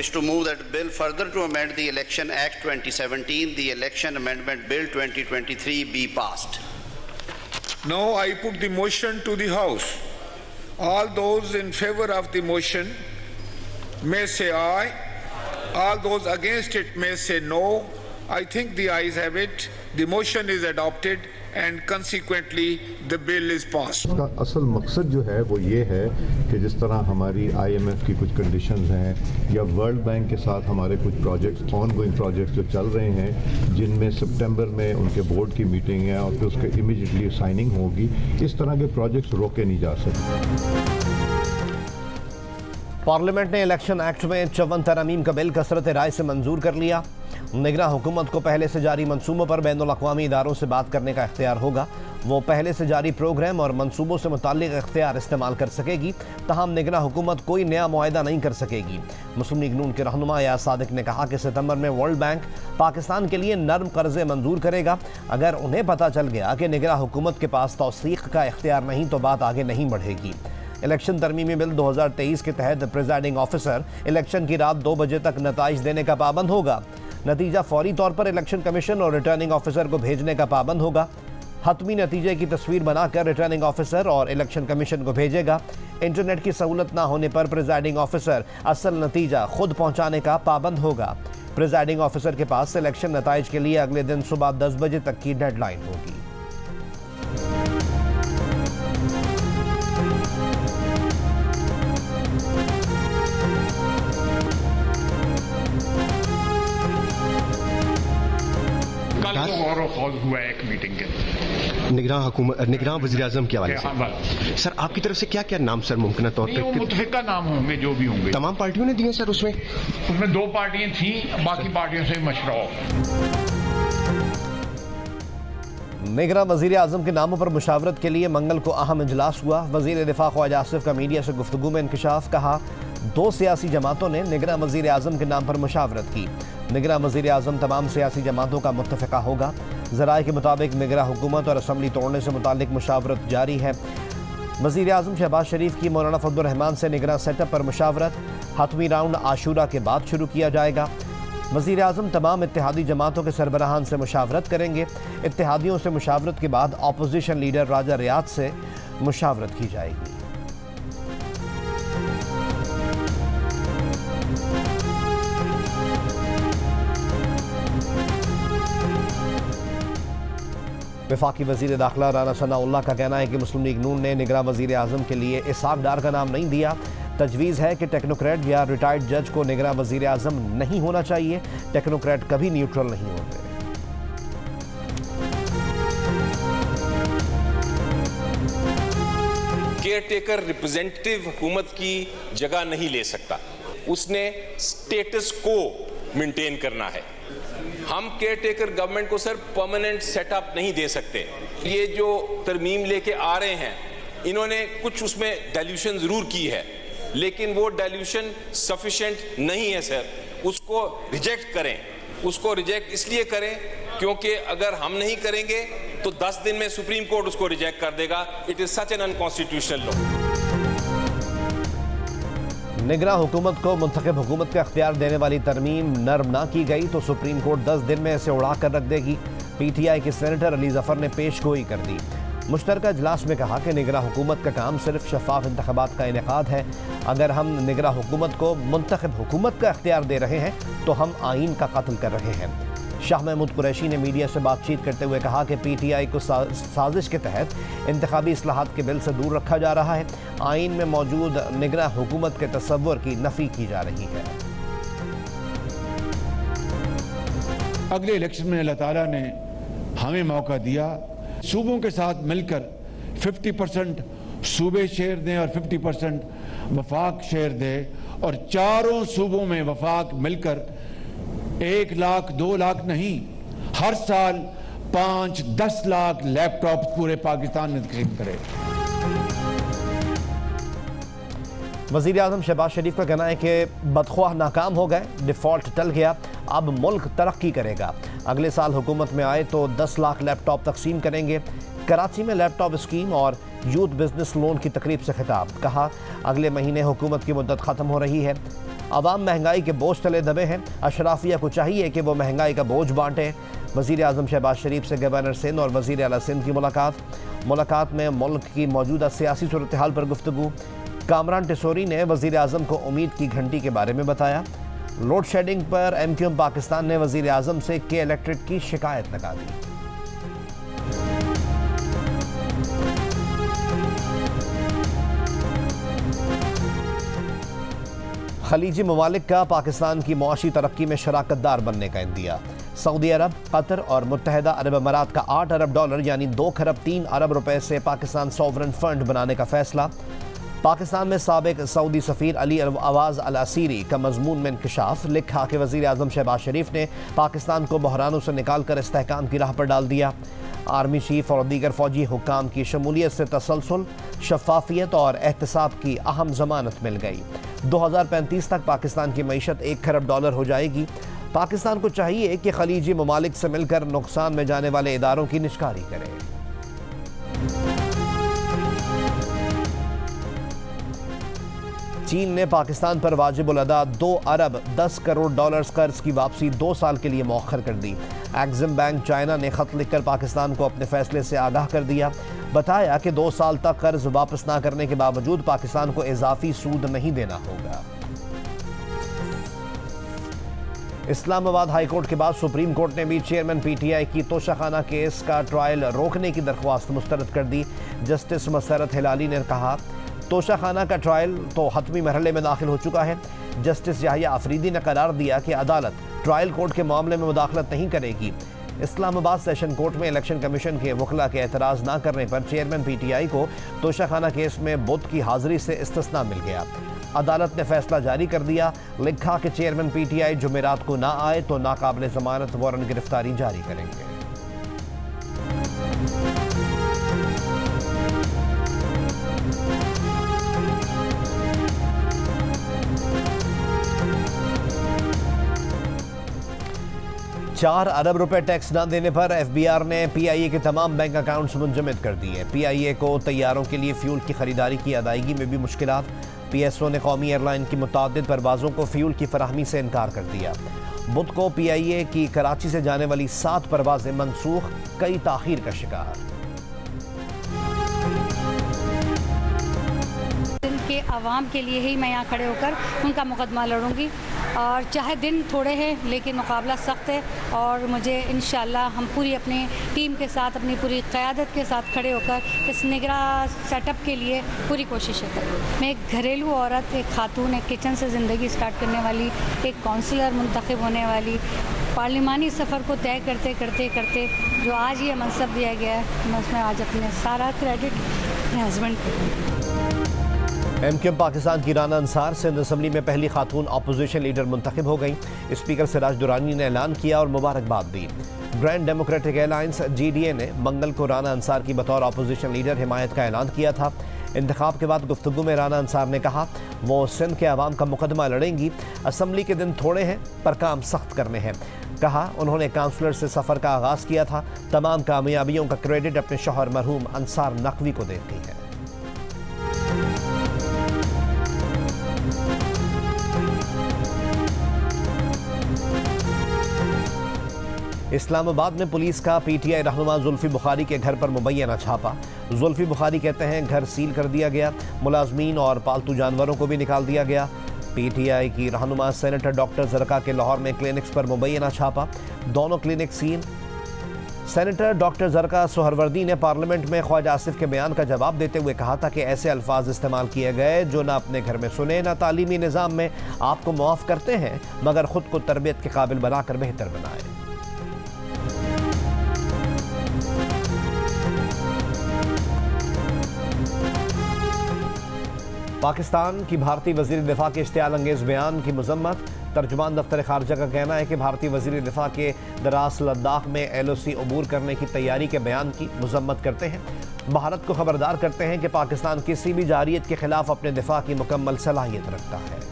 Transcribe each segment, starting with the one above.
is to move that bill further to amend the Election Act 2017, the Election Amendment Bill 2023 be passed. Now I put the motion to the House. All those in favor of the motion may say aye. All those against it may say no. I think the ayes have it. The motion is adopted and consequently the bill is passed. इसका असल मकसद जो है वो ये है कि जिस तरह हमारी IMF की कुछ कंडीशंस हैं या वर्ल्ड बैंक के साथ हमारे कुछ प्रोजेक्ट्स ऑनगोइंग प्रोजेक्ट्स जो चल रहे हैं जिनमें सितंबर में उनके बोर्ड की मीटिंग है और फिर उसके इमीडिएटली साइनिंग होगी, इस तरह के प्रोजेक्ट्स रोके नहीं जा सकते। पार्लियामेंट ने इलेक्शन एक्ट में 54 तरमीम का बिल कसरत राय से मंजूर कर लिया। निगरान हुकूमत को पहले से जारी मंसूबों पर बैनुल अक़वामी इदारों से बात करने का इख्तियार होगा। वो पहले से जारी प्रोग्राम और मंसूबों से मुताल्लिक़ इख्तियार इस्तेमाल कर सकेगी, तहम निगरान हुकूमत कोई नया मुआहदा नहीं कर सकेगी। मुस्लिम लीग नून के रहनुमा याद सादिक ने कहा कि सितंबर में वर्ल्ड बैंक पाकिस्तान के लिए नर्म कर्जे मंजूर करेगा। अगर उन्हें पता चल गया कि निगरान हुकूमत के पास तौसीक़ का इख्तियार नहीं तो बात आगे नहीं बढ़ेगी। इलेक्शन तरमीमी बिल 2023 के तहत प्रिजाइडिंग ऑफिसर इलेक्शन की रात 2 बजे तक नताइज देने का पाबंद होगा। नतीजा फौरी तौर पर इलेक्शन कमीशन और रिटर्निंग ऑफिसर को भेजने का पाबंद होगा। हतमी नतीजे की तस्वीर बनाकर रिटर्निंग ऑफिसर और इलेक्शन कमीशन को भेजेगा। इंटरनेट की सहूलत ना होने पर प्रिजाइडिंग ऑफिसर असल नतीजा खुद पहुंचाने का पाबंद होगा। प्रिजाइडिंग ऑफिसर के पास इलेक्शन नताइज के लिए अगले दिन सुबह 10 बजे तक की डेडलाइन होगी। हुआ एक मीटिंग के निगरान वज़ीर-ए-आज़म के हवाले से सर आपकी तरफ से क्या क्या नाम सर मुमकिन तौर पर मुतफ़िका नाम होंगे जो भी होंगे तमाम पार्टियों ने दिए सर उसमें 2 पार्टियां थी, बाकी पार्टियों से मशवरा हो। निगरान वज़ीर-ए-आज़म के नामों पर मुशावरत के लिए मंगल को अहम इजलास हुआ। वज़ीर दिफा ख्वाजा आसिफ का मीडिया से गुफ्तगू में इंकशाफ। कहा 2 सियासी जमातों ने निगरान वज़ीर-ए-आज़म के नाम पर मुशावरत की। निगरान वज़ीर-ए-आज़म तमाम सियासी जमातों का मुत्तफ़िका होगा। ज़राए के मुताबिक निगरान हुकूमत और असम्बली तोड़ने से मुताल्लिक मुशावरत जारी है। वज़ीर-ए-आज़म शहबाज शरीफ की मौलाना फजलुर रहमान से निगरान सेटअप पर मुशावरत। हतमी राउंड आशूरा के बाद शुरू किया जाएगा। वज़ीर-ए-आज़म तमाम इत्तेहादी जमातों के सरबराहान से मुशावरत करेंगे। इत्तेहादियों से मुशावरत के बाद अपोजिशन लीडर राजा रियाद से मुशावरत की जाएगी। वफाकी वज़ीर दाखिला राना सनाउल्लाह का कहना है कि मुस्लिम लीग नून ने निगरान वज़ीर-ए-आज़म के लिए इसहाक डार का नाम नहीं दिया। तजवीज़ है कि टेक्नोक्रेट या रिटायर्ड जज को निगरान वज़ीर-ए-आज़म नहीं होना चाहिए। टेक्नोक्रेट कभी न्यूट्रल नहीं होते। केयर टेकर रिप्रेजेंटेटिव हुकूमत की जगह नहीं ले सकता, उसने स्टेटस को मेंटेन करना है। हम केयर टेकर गवर्नमेंट को सर परमानेंट सेटअप नहीं दे सकते। ये जो तरमीम लेके आ रहे हैं इन्होंने कुछ उसमें डाइल्यूशन जरूर की है, लेकिन वो डाइल्यूशन सफिशिएंट नहीं है सर। उसको रिजेक्ट करें, उसको रिजेक्ट इसलिए करें क्योंकि अगर हम नहीं करेंगे तो 10 दिन में सुप्रीम कोर्ट उसको रिजेक्ट कर देगा। It is such an unconstitutional law. निगरान हुकूमत को मुंतखब हुकूमत का अख्तियार देने वाली तरमीम नर्म ना की गई तो सुप्रीम कोर्ट 10 दिन में इसे उड़ा कर रख देगी। PTI के सेनेटर अली जफर ने पेशगोई कर दी। मुश्तरका इजलास में कहा कि निगरान हुकूमत का काम सिर्फ शफाफ इंतखाबात का इनेकाद है। अगर हम निगरान हुकूमत को मुंतखब हुकूमत का अख्तियार दे रहे हैं तो हम आइन का कत्ल कर रहे हैं। शाह महमूद कुरैशी ने मीडिया से बातचीत करते हुए कहा कि PTI को साजिश के तहत इंतखाबी इस्लाहात के बिल से दूर रखा जा रहा है। आइन में मौजूद निगरान हुकूमत के तस्वुर की नफी की जा रही है। अगले इलेक्शन में अल्लाह ताला ने हमें मौका दिया, सूबों के साथ मिलकर 50% सूबे शेयर दें और 50% वफाक शेयर दें और चारों सूबों में वफाक मिलकर 1 लाख 2 लाख नहीं, हर साल 5-10 लाख लैपटॉप पूरे पाकिस्तान में खरीद करे। वज़ीर-ए-आज़म शहबाज शरीफ का कहना है कि बदख्वाह नाकाम हो गए, डिफ़ॉल्ट टल गया, अब मुल्क तरक्की करेगा। अगले साल हुकूमत में आए तो 10 लाख लैपटॉप तकसीम करेंगे। कराची में लैपटॉप स्कीम और यूथ बिजनेस लोन की तकरीब से खिताब। कहा अगले महीने हुकूमत की मुद्दत ख़त्म हो रही है। आवाम महंगाई के बोझ तले दबे हैं, अशराफिया को चाहिए कि वो महंगाई का बोझ बांटे। वज़ीर आज़म शहबाज शरीफ से गवर्नर सिंध और वज़ीर आला सिंध की मुलाकात में मुल्क की मौजूदा सियासी सूरत हाल पर गुफ्तगू। कामरान टिसोरी ने वज़ीर आज़म को उम्मीद की घंटी के बारे में बताया। लोड शेडिंग पर MQM पाकिस्तान ने वज़ीर आज़म से के इलेक्ट्रिक की शिकायत लगा दी। खलीजी ममालिक का पाकिस्तान की मुआशी तरक्की में शराकतदार बनने का इंदिया। सऊदी अरब, कतर और मुत्तहदा अरब अमारात का $8 अरब यानी 2 खरब 3 अरब रुपए से पाकिस्तान सॉवरन फंड बनाने का फैसला। पाकिस्तान में साबिक सऊदी सफ़ीर अली अवाज़ अल असीरी का मजमून में इंकशाफ। लिखा कि वज़ीर आज़म शहबाज शरीफ ने पाकिस्तान को बहरानों से निकाल कर इस्तेहकाम की राह पर डाल दिया। आर्मी चीफ और दीगर फौजी हुक्काम की शमूलियत से तसलसल, शफाफियत और एहतसाब की अहम जमानत मिल गई। 2035 तक पाकिस्तान की मईशत $1 खरब हो जाएगी। पाकिस्तान को चाहिए कि खलीजी ममालिक से मिलकर नुकसान में जाने वाले इदारों की निष्कारी करे। चीन ने पाकिस्तान पर वाजिबुल अदा $2 अरब 10 करोड़ कर्ज की वापसी 2 साल के लिए मौखर कर दी। एक्सिम बैंक चाइना ने खत लिखकर पाकिस्तान को अपने फैसले से आगाह कर दिया। बताया कि 2 साल तक कर्ज वापस ना करने के बावजूद पाकिस्तान को इजाफी सूद नहीं देना होगा। इस्लामाबाद हाई कोर्ट के बाद सुप्रीम कोर्ट ने भी चेयरमैन PTI की तोशाखाना केस का ट्रायल रोकने की दरख्वास्त मुस्तरद कर दी। जस्टिस मसरत हिलाली ने कहा, तोशाखाना का ट्रायल तो हतमी मरहले में दाखिल हो चुका है। जस्टिस याहिया अफरीदी ने करार दिया कि अदालत ट्रायल कोर्ट के मामले में मुदाखलत नहीं करेगी। इस्लामाबाद सेशन कोर्ट में इलेक्शन कमीशन के वकला के एतराज़ न करने पर चेयरमैन PTI को तोशाखाना केस में बुध की हाजिरी से इस्तिस्ना मिल गया। अदालत ने फैसला जारी कर दिया। लिखा कि चेयरमैन PTI जुमेरात को ना आए तो नाकाबिल जमानत वारंट गिरफ्तारी जारी करेंगे। $4 अरब टैक्स न देने पर FBR ने PIA के तमाम बैंक अकाउंट्स मुंजमद कर दिए। PIA को तैयारों के लिए फ्यूल की खरीदारी की अदायगी में भी मुश्किलात। PSO ने कौमी एयरलाइन की मुतादिद परवाज़ों को फ्यूल की फराहमी से इनकार कर दिया। बुध को PIA की कराची से जाने वाली 7 परवाज़ें मनसूख, कई ताख़ीर का शिकार। के आवाम के लिए ही मैं यहाँ खड़े होकर उनका मुकदमा लड़ूंगी और चाहे दिन थोड़े हैं लेकिन मुकाबला सख्त है और मुझे इंशाल्लाह हम पूरी अपनी टीम के साथ, अपनी पूरी क़यादत के साथ खड़े होकर इस निगरा सेटअप के लिए पूरी कोशिशें करूँ। मैं एक घरेलू औरत, एक खातून, एक किचन से ज़िंदगी स्टार्ट करने वाली, एक काउंसलर मुंतखब होने वाली, पार्लिमानी सफ़र को तय करते करते करते जो आज ये मनसब दिया गया है, मैं उसमें आज अपने सारा क्रेडिट अपने हस्बैंड को। MQM पाकिस्तान की राना अंसार सिंध असम्बली में पहली खातून अपोजिशन लीडर मुंतखब हो गई। स्पीकर सिराज दुरानी ने ऐलान किया और मुबारकबाद दी। ग्रैंड डेमोक्रेटिक अलायंस GDA ने मंगल को राना अंसार की बतौर अपोजिशन लीडर हिमायत का ऐलान किया था। इंतखाब के बाद गुफ्तगू में राना अंसार ने कहा, वो सिंध के अवाम का मुकदमा लड़ेंगी। असम्बली के दिन थोड़े हैं पर काम सख्त करने हैं। कहा, उन्होंने काउंसलर से सफ़र का आगाज़ किया था। तमाम कामयाबियों का क्रेडिट अपने शौहर मरहूम अंसार नकवी को देती है। इस्लामाबाद में पुलिस का PTI रहनुमा जुल्फी बुखारी के घर पर मुबैना छापा। जुल्फी बुखारी कहते हैं घर सील कर दिया गया, मुलाजमीन और पालतू जानवरों को भी निकाल दिया गया। PTI की रहनुमा सेनेटर डॉक्टर जरका के लाहौर में क्लिनिक्स पर मुबैना छापा, दोनों clinic seal. Senator doctor Zarqa Suharwardy ने पार्लियामेंट में ख्वाजा आसिफ के बयान का जवाब देते हुए कहा था कि ऐसे अल्फाज इस्तेमाल किए गए जो ना अपने घर में सुने, ना तालीमी निज़ाम में आपको मुआफ़ करते हैं, मगर ख़ुद को तरबियत के काबिल बनाकर बेहतर बनाए। पाकिस्तान की भारतीय वज़ीर दिफा के इश्तियाल अंगेज़ बयान की मज़म्मत। तर्जुमान दफ्तर ख़ारजा का कहना है कि भारतीय वज़ीर दिफा के दरास लद्दाख में LOC अबूर करने की तैयारी के बयान की मज़म्मत करते हैं। भारत को खबरदार करते हैं कि पाकिस्तान किसी भी जारियत के खिलाफ अपने दिफा की मुकम्मल सलाहियत रखता है।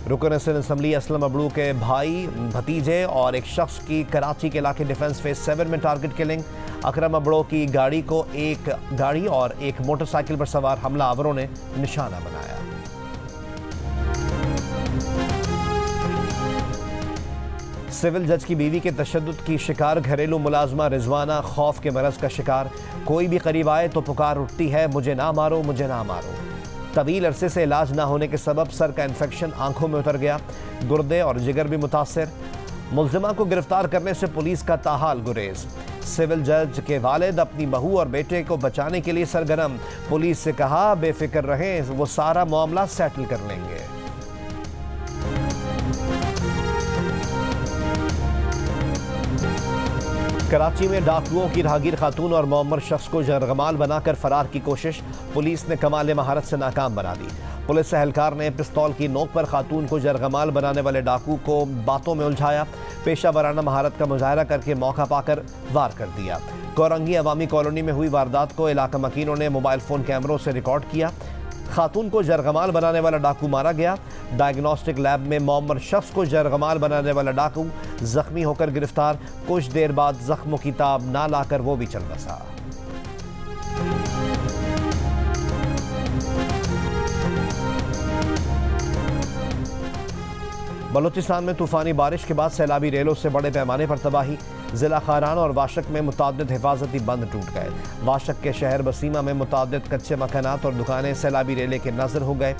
रुकन सिंध असम्बली असलम अबड़ू के भाई, भतीजे और एक शख्स की कराची के इलाके डिफेंस फेज 7 में टारगेट किलिंग। अकरम अबड़ो की गाड़ी को एक गाड़ी और एक मोटरसाइकिल पर सवार हमलावरों ने निशाना बनाया। सिविल जज की बीवी के तशद्दुद की शिकार घरेलू मुलाजमा रिजवाना खौफ के मरज का शिकार। कोई भी करीब आए तो पुकार उठती है, मुझे ना मारो, मुझे ना मारो। तवील अरसे से इलाज ना होने के सबब सर का इन्फेक्शन आंखों में उतर गया, गुर्दे और जिगर भी मुतासर। मुल्जिमा को गिरफ्तार करने से पुलिस का ताहाल गुरेज। सिविल जज के वालिद अपनी बहू और बेटे को बचाने के लिए सरगर्म। पुलिस से कहा बेफिक्र रहें, वो सारा मामला सेटल कर लेंगे। कराची में डाकुओं की राहगीर खातून और मुअम्मर शख्स को जरगमाल बनाकर फरार की कोशिश। पुलिस ने कमाल महारत से नाकाम बना दी। पुलिस एहलकार ने पिस्तौल की नोक पर खातून को जरगमाल बनाने वाले डाकू को बातों में उलझाया। पेशा वराना महारत का मुजाहरा करके मौका पाकर वार कर दिया। कोरंगी अवामी कॉलोनी में हुई वारदात को इलाका मकीनों ने मोबाइल फ़ोन कैमरों से रिकॉर्ड किया। खातून को जरगमाल बनाने वाला डाकू मारा गया। डायग्नोस्टिक लैब में मुअम्मर शख्स को जरगमाल बनाने वाला डाकू जख्मी होकर गिरफ्तार। कुछ देर बाद जख्मों की ताब ना लाकर वो भी चल बसा। बलूचिस्तान में तूफानी बारिश के बाद सैलाबी रेलों से बड़े पैमाने पर तबाही। जिला खारान और वाशक में मुताद्दिद हिफाजती बंद टूट गए। वाशक के शहर बसीमा में मुताद्दिद कच्चे मकानात और दुकानें सैलाबी रेले के नजर हो गए।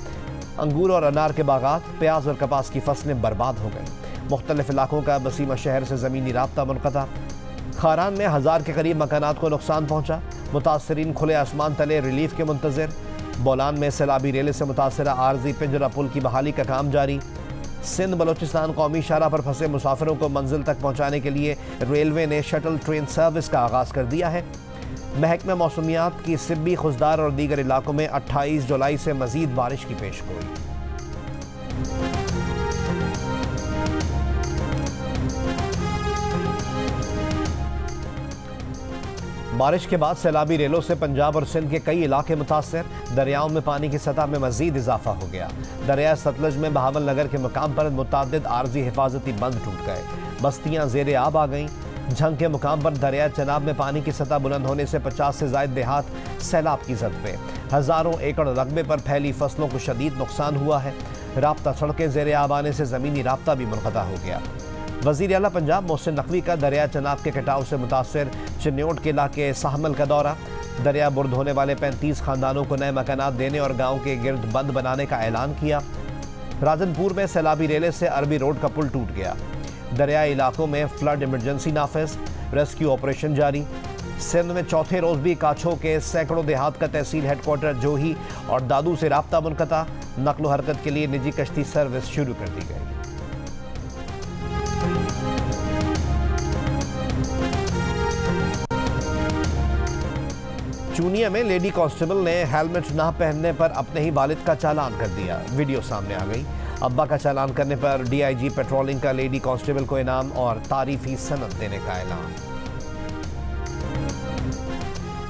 अंगूर और अनार के बागात, प्याज और कपास की फसलें बर्बाद हो गई। मुख्तलिफ इलाकों का बसीमा शहर से ज़मीनी राब्ता मुनक़ता। खारान में 1000 के करीब मकानात को नुकसान पहुँचा। मुतासरीन खुले आसमान तले रिलीफ के मुंतज़िर। बोलान में सैलाबी रेले से मुतासरा आर्जी पिंजरा पुल की बहाली का काम जारी। सिंध बलोचिस्तान कौमी शाहराह पर फंसे मुसाफिरों को मंजिल तक पहुंचाने के लिए रेलवे ने शटल ट्रेन सर्विस का आगाज़ कर दिया है। महकमा मौसमियात की सिब्बी, खुजदार और दीगर इलाकों में 28 जुलाई से मजीद बारिश की पेशगोई। बारिश के बाद सैलाबी रेलों से पंजाब और सिंध के कई इलाके मुतासर। दरियाओं में पानी की सतह में मजीद इजाफा हो गया। दरिया सतलज में बहावल नगर के मुकाम पर मुतादिद आर्जी हिफाजती बंद टूट गए। बस्तियां ज़ेरे आब आ गईं। झंग के मुकाम पर दरिया चनाब में पानी की सतह बुलंद होने से 50 से ज़ायद देहात सैलाब की जद पे। हज़ारों एकड़ रकबे पर फैली फसलों को शदीद नुकसान हुआ है। राब्ता सड़कें ज़ेरे आब आने से ज़मीनी राब्ता भी मुनक़ता हो गया। वज़ीर आला पंजाब मोहसिन नकवी का दरिया चनाब के कटाव से मुतासर चिन्योट के इलाके साहमल का दौरा। दरिया बुर्द होने वाले 35 खानदानों को नए मकानात देने और गाँव के गिर्द बंद बनाने का ऐलान किया। राजनपुर में सैलाबी रेले से अरबी रोड का पुल टूट गया। दरियाई इलाकों में फ्लड इमरजेंसी नाफिज, रेस्क्यू ऑपरेशन जारी। सिंध में चौथे रोज भी काछों के सैकड़ों देहात का तहसील हेडक्वार्टर जोही और दादू से राब्ता मुनक़ता। नकलो हरकत के लिए निजी कश्ती सर्विस शुरू कर दी गई। चूनिया में लेडी कांस्टेबल ने हेलमेट ना पहनने पर अपने ही वालिद का चालान कर दिया। वीडियो सामने आ गई। अब्बा का चालान करने पर डीआईजी पेट्रोलिंग का लेडी कांस्टेबल को इनाम और तारीफी सनद देने का ऐलान।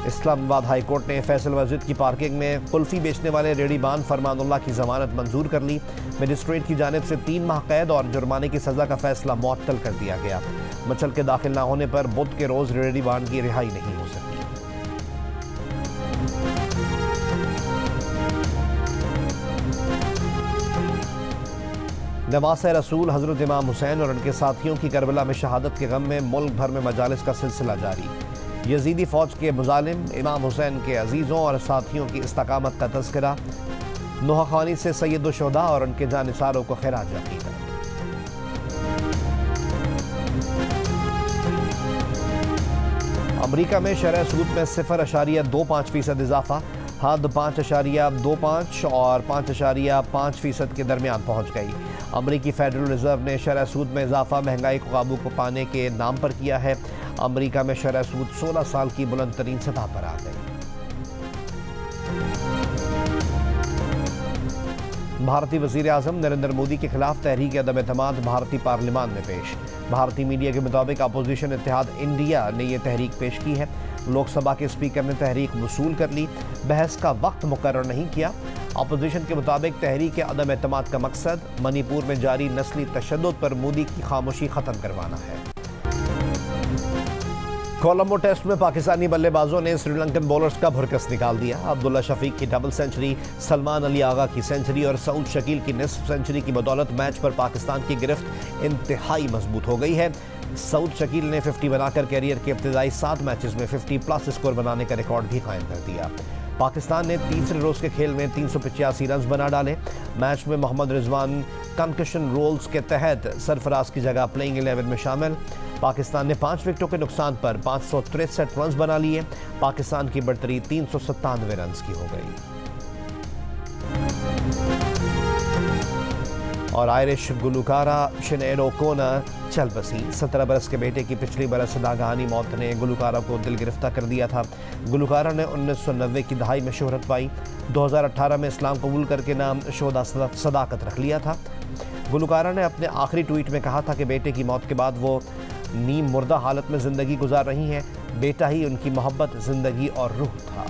इस्लामाबाद हाई कोर्ट ने फैसल मस्जिद की पार्किंग में कुल्फी बेचने वाले रेडीबान फरमानुल्लाह की जमानत मंजूर कर ली। मजिस्ट्रेट की जानिब से 3 माह कैद और जुर्माने की सजा का फैसला मुअत्तल कर दिया गया। मचल के दाखिल न होने पर बुध के रोज रेडीबान की रिहाई नहीं हो सकती। नवासे रसूल हज़रत इमाम हुसैन और उनके साथियों की करबला में शहादत के गम में मुल्क भर में मजालिस का सिलसिला जारी। यजीदी फ़ौज के मुजालिम इमाम हुसैन के अजीज़ों और साथियों की इस्तकामत का तज़किरा। नोहाखानी से सैयद शुहदा और उनके जानिसारों को खिराज अक़ीदत। अमरीका में शरह सूद में 0.25% इजाफा। हद 5.25 और 5.5% के दरमियान पहुंच गई। अमरीकी फेडरल रिजर्व ने शरह सूद में इजाफा महंगाई को काबू को पाने के नाम पर किया है। अमरीका में शरह सूद 16 साल की बुलंद तरीन सतह पर आ गई। भारतीय वज़ीर आज़म नरेंद्र मोदी के खिलाफ तहरीक अदम एतमाद भारतीय पार्लियामान में पेश। भारतीय मीडिया के मुताबिक अपोजिशन इत्तेहाद इंडिया ने यह तहरीक पेश की है। लोकसभा के स्पीकर ने तहरीक वसूल कर ली। बहस का वक्त मुकर्रर नहीं किया। अपोजिशन के मुताबिक तहरीक अदम एतमाद का मकसद मणिपुर में जारी नस्ली तशद्दुद पर मोदी की खामोशी ख़त्म करवाना है। कोलंबो टेस्ट में पाकिस्तानी बल्लेबाजों ने श्रीलंकन बॉलर्स का भुरकस निकाल दिया। अब्दुल्ला शफीक की डबल सेंचुरी, सलमान अली आगा की सेंचुरी और सऊद शकील की निस्फ सेंचुरी की बदौलत मैच पर पाकिस्तान की गिरफ्त इंतहाई मजबूत हो गई है। सऊद शकील ने 50 बनाकर कैरियर के इब्तिदाई 7 मैचेस में 50 प्लस स्कोर बनाने का रिकॉर्ड भी कायम कर दिया। पाकिस्तान ने तीसरे रोज के खेल में 385 रन बना डाले। मैच में मोहम्मद रिजवान कंकशन रूल्स के तहत सरफराज की जगह प्लेइंग 11 में शामिल। पाकिस्तान ने 5 विकेटों के नुकसान पर 563 रन बना लिए। पाकिस्तान की बढ़तरी 397 रन की हो गई। और आयरिश गुलकारा सिनेड ओकोनर चल बसी। 17 बरस के बेटे की पिछली बरस नागहानी मौत ने गुलकारा को दिल गिरफ्तार कर दिया था। गुलकारा ने 1990 की दहाई में शोहरत पाई। 2018 में इस्लाम कबूल करके नाम शोदा सदाकत रख लिया था। गुलकारा ने अपने आखिरी ट्वीट में कहा था कि बेटे की मौत के बाद वो नीम मुर्दा हालत में ज़िंदगी गुजार रही हैं। बेटा ही उनकी मोहब्बत, ज़िंदगी और रूह था।